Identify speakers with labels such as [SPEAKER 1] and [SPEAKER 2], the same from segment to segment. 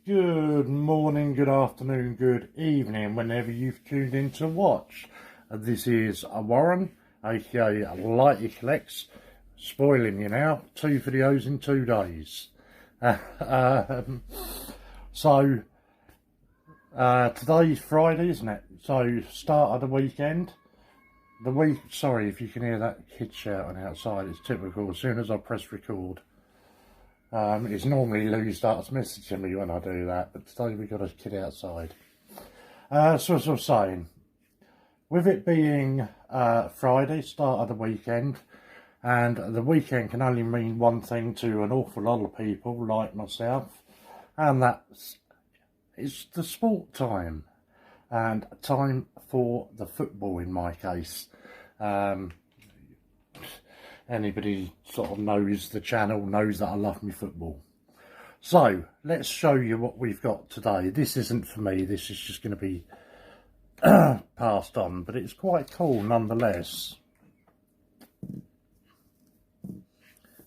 [SPEAKER 1] Good morning, good afternoon, good evening, whenever you've tuned in to watch. This is Warren, aka Lighty Collects, spoiling you now, 2 videos in 2 days. Today's Friday, isn't it? So, start of the weekend. Sorry if you can hear that kid shouting outside, it's typical. As soon as I press record, it's normally Lou starts messaging me when I do that, but today we got a kid outside. So as I was saying, with it being Friday, start of the weekend, and the weekend can only mean one thing to an awful lot of people like myself, and that's it's the sport time, and time for the football in my case. Anybody sort of knows the channel knows that I love my football. So let's show you what we've got today. This isn't for me, this is just going to be passed on, but it's quite cool nonetheless.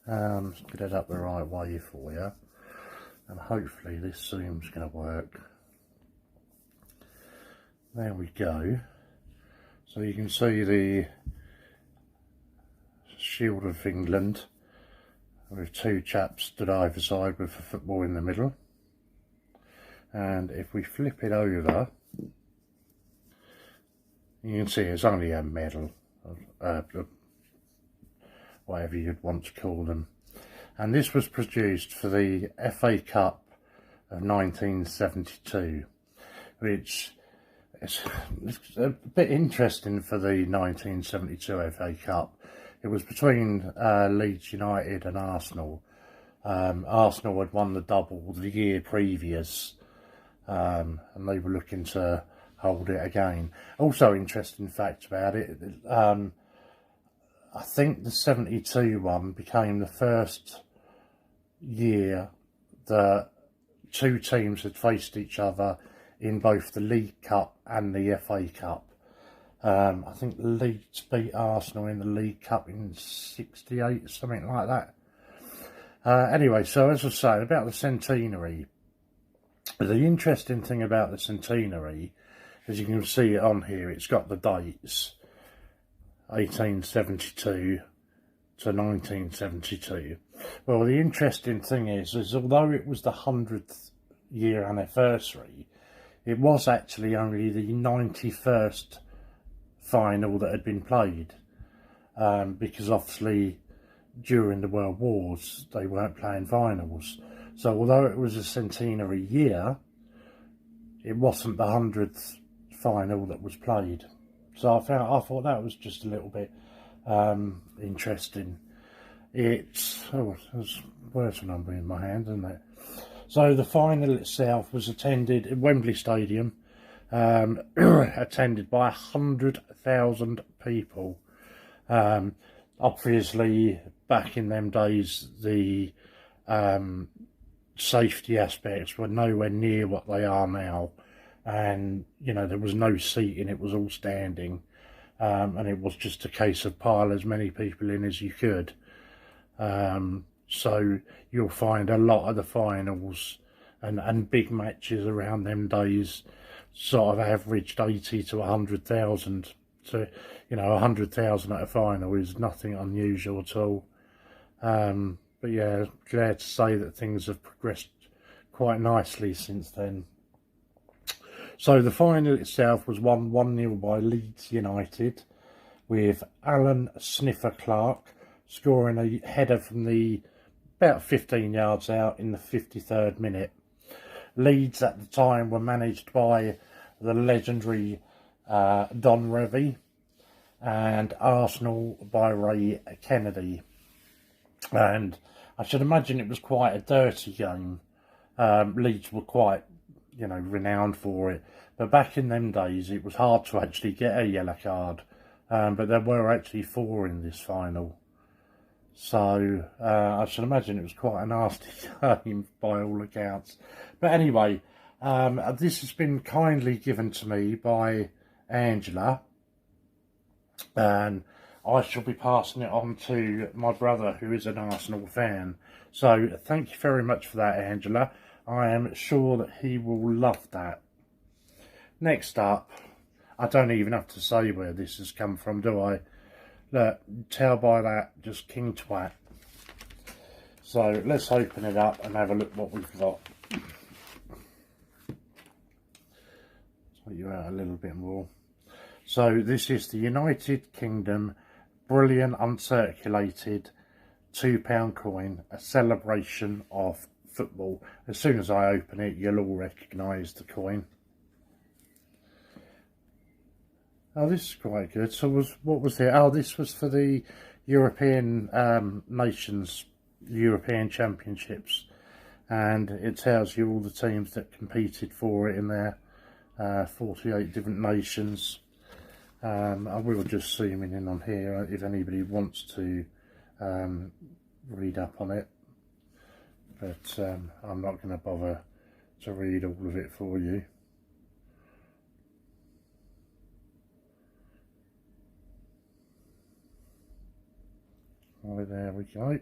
[SPEAKER 1] Let's get it up the right way for you, and hopefully this zoom's going to work. There we go. So you can see the Shield of England with 2 chaps stood either side with a football in the middle, and if we flip it over you can see it's only a medal, whatever you'd want to call them, and this was produced for the FA Cup of 1972, which is a bit interesting for the 1972 FA Cup. It was between Leeds United and Arsenal. Arsenal had won the double the year previous, and they were looking to hold it again. Also interesting fact about it, I think the 72 one became the first year that 2 teams had faced each other in both the League Cup and the FA Cup. I think Leeds beat Arsenal in the League Cup in 68, something like that. Anyway, so as I was saying about the centenary, the interesting thing about the centenary, as you can see it on here, it's got the dates, 1872 to 1972. Well, the interesting thing is although it was the 100th year anniversary, it was actually only the 91st final that had been played, because obviously during the World Wars they weren't playing finals. So although it was a centenary year, it wasn't the 100th final that was played. So I thought that was just a little bit interesting. It's there's worse number in my hand, isn't it? So the final itself was attended at Wembley Stadium, attended by 100,000 people. Obviously, back in them days, the safety aspects were nowhere near what they are now, and you know, there was no seating, it was all standing, and it was just a case of pile as many people in as you could. So you'll find a lot of the finals and big matches around them days sort of averaged 80 to 100,000. So, you know, 100,000 at a final is nothing unusual at all. But yeah, glad to say that things have progressed quite nicely since then. So the final itself was won 1-0 by Leeds United, with Alan Sniffer Clark scoring a header from the about 15 yards out in the 53rd minute. Leeds at the time were managed by the legendary Don Revie, and Arsenal by Ray Kennedy. And I should imagine it was quite a dirty game. Leeds were quite, you know, renowned for it. But back in them days, it was hard to actually get a yellow card. But there were actually 4 in this final. So I should imagine it was quite a nasty game by all accounts. But anyway, this has been kindly given to me by Angela, and I shall be passing it on to my brother, who is an Arsenal fan. So thank you very much for that, Angela. I am sure that he will love that. Next up, I don't even have to say where this has come from, do I? Look, tell by that, just king twat. So let's open it up and have a look what we've got. Take you out a little bit more. So this is the United Kingdom Brilliant Uncirculated £2 coin, a celebration of football. As soon as I open it, you'll all recognise the coin. Oh, this is quite good. So what was there? Oh, this was for the European nations, European Championships, and it tells you all the teams that competed for it in there. 48 different nations. I will just zoom in on here if anybody wants to read up on it, but I'm not going to bother to read all of it for you. Right, there we go.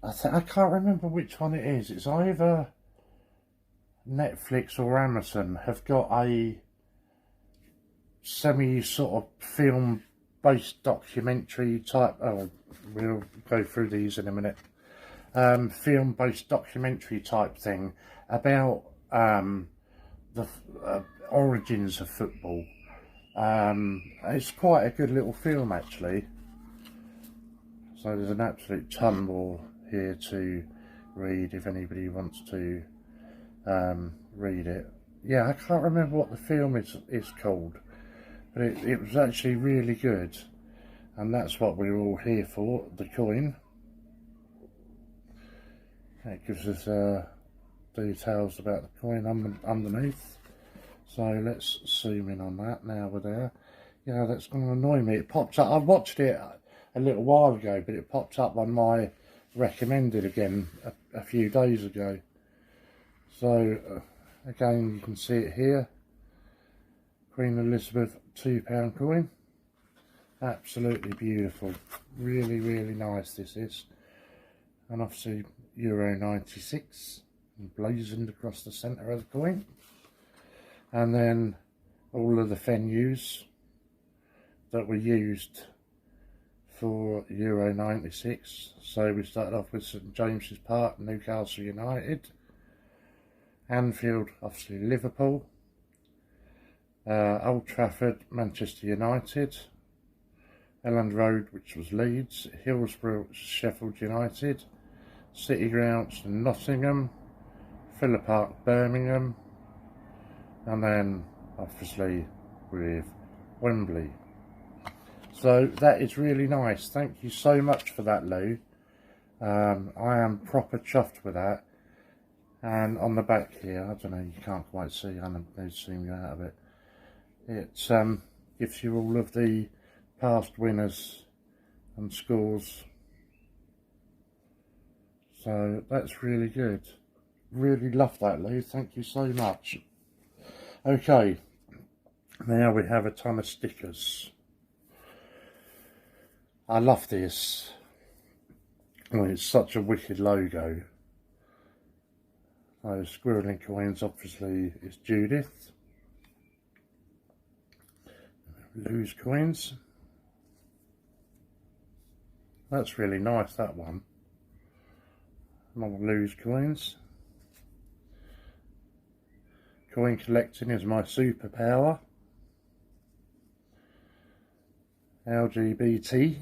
[SPEAKER 1] I can't remember which one it is. It's either Netflix or Amazon have got a semi sort of film based documentary type. Oh, we'll go through these in a minute. Film based documentary type thing about the origins of football. It's quite a good little film actually. So there's an absolute ton more here to read if anybody wants to read it. Yeah, I can't remember what the film is called, but it was actually really good, and that's what we're all here for, the coin. It gives us details about the coin underneath. So let's zoom in on that. Now we're there. Yeah, that's going to annoy me. It popped up. I watched it a little while ago, but it popped up on my recommended again a few days ago. So again, you can see it here. Queen Elizabeth £2 coin. Absolutely beautiful. Really, really nice this is. And obviously Euro 96 blazoned across the centre of the coin. And then all of the venues that were used for Euro 96. So we started off with St James's Park, Newcastle United. Anfield, obviously Liverpool. Old Trafford, Manchester United. Elland Road, which was Leeds. Hillsborough, Sheffield United. City Grounds, Nottingham. Villa Park, Birmingham. And then obviously with Wembley. So that is really nice. Thank you so much for that, Lou. I am proper chuffed with that. And on the back here, I don't know, you can't quite see, I'm going to zoom you out of it. It gives you all of the past winners and scores. So that's really good. Really love that, Lou. Thank you so much. Okay, now we have a ton of stickers. I love this. Oh, it's such a wicked logo. Squirreling Coins obviously is Judith. Lou's Coins. That's really nice, that one. More Lou's Coins. Coin collecting is my superpower. LGBT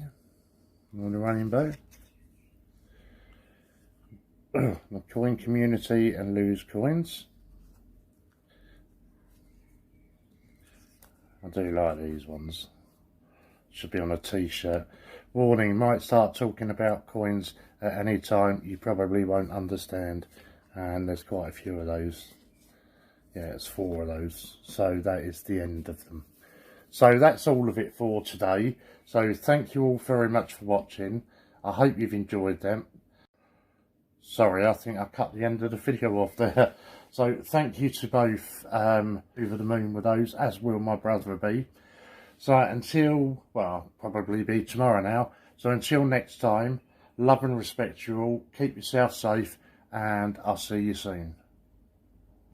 [SPEAKER 1] on the rainbow. The coin community and Lou's Coins. I do like these ones. Should be on a t-shirt. Warning, might start talking about coins at any time. You probably won't understand. And there's quite a few of those. Yeah, it's 4 of those. So that is the end of them. So that's all of it for today. So thank you all very much for watching. I hope you've enjoyed them. Sorry, I think I cut the end of the video off there. So thank you to both over the moon with those, as will my brother be. So until, well, I'll probably be tomorrow now. So until next time, Love and respect you all. Keep yourself safe, and I'll see you soon.